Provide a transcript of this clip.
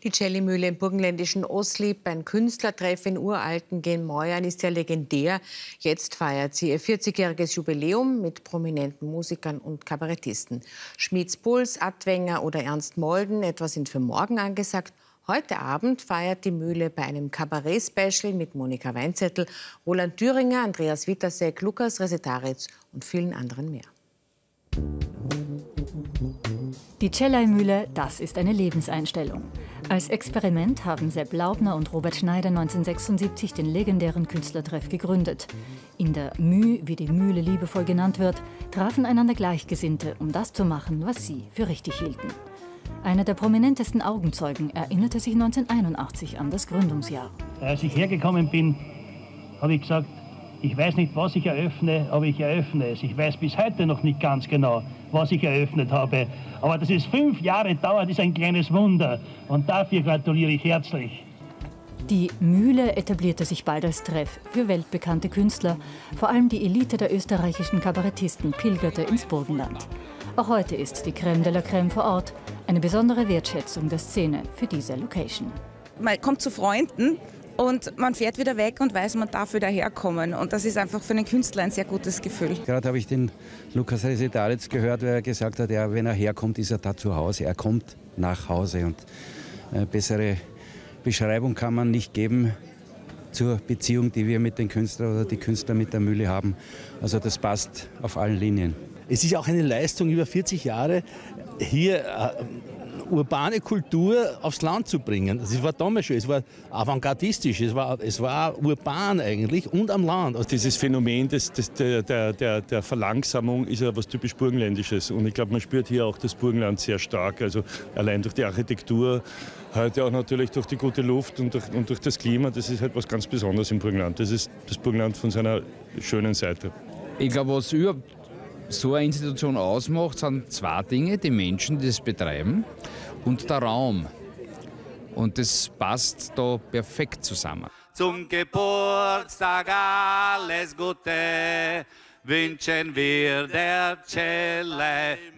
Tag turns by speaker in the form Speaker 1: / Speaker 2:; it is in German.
Speaker 1: Die Celli-Mühle im burgenländischen Oslieb, ein Künstlertreff in uralten Gemäuern, ist ja legendär. Jetzt feiert sie ihr 40-jähriges Jubiläum mit prominenten Musikern und Kabarettisten. Schmieds Puls, Adwenger oder Ernst Molden, etwa sind für morgen angesagt. Heute Abend feiert die Mühle bei einem Kabarett-Special mit Monika Weinzettel, Roland Thüringer, Andreas Witasek, Lukas Resetaritz und vielen anderen mehr.
Speaker 2: Die Celli-Mühle, das ist eine Lebenseinstellung. Als Experiment haben Sepp Laubner und Robert Schneider 1976 den legendären Künstlertreff gegründet. In der Müh, wie die Mühle liebevoll genannt wird, trafen einander Gleichgesinnte, um das zu machen, was sie für richtig hielten. Einer der prominentesten Augenzeugen erinnerte sich 1981 an das Gründungsjahr.
Speaker 3: Als ich hergekommen bin, habe ich gesagt, ich weiß nicht, was ich eröffne, aber ich eröffne es. Ich weiß bis heute noch nicht ganz genau, was ich eröffnet habe. Aber dass es 5 Jahre dauert, ist ein kleines Wunder. Und dafür gratuliere ich herzlich.
Speaker 2: Die Mühle etablierte sich bald als Treff für weltbekannte Künstler. Vor allem die Elite der österreichischen Kabarettisten pilgerte ins Burgenland. Auch heute ist die Crème de la Crème vor Ort. Eine besondere Wertschätzung der Szene für diese Location.
Speaker 4: Man kommt zu Freunden und man fährt wieder weg und weiß, man darf wieder herkommen. Und das ist einfach für einen Künstler ein sehr gutes Gefühl.
Speaker 5: Gerade habe ich den Lukas Resetaritz gehört, weil er gesagt hat, ja, wenn er herkommt, ist er da zu Hause. Er kommt nach Hause. Und eine bessere Beschreibung kann man nicht geben zur Beziehung, die wir mit den Künstlern oder die Künstler mit der Mühle haben. Also das passt auf allen Linien.
Speaker 6: Es ist auch eine Leistung, über 40 Jahre hier urbane Kultur aufs Land zu bringen. Das war damals schon, es war avantgardistisch, es war urban eigentlich und am Land.
Speaker 7: Also dieses Phänomen der Verlangsamung ist ja was typisch Burgenländisches. Und ich glaube, man spürt hier auch das Burgenland sehr stark. Also allein durch die Architektur, heute auch natürlich durch die gute Luft und durch das Klima. Das ist halt was ganz Besonderes im Burgenland. Das ist das Burgenland von seiner schönen Seite.
Speaker 8: Ich glaube, was überhaupt so eine Institution ausmacht, sind 2 Dinge: die Menschen, die das betreiben, und der Raum. Und das passt da perfekt zusammen.
Speaker 9: Zum Geburtstag alles Gute wünschen wir der Celli-Mühle.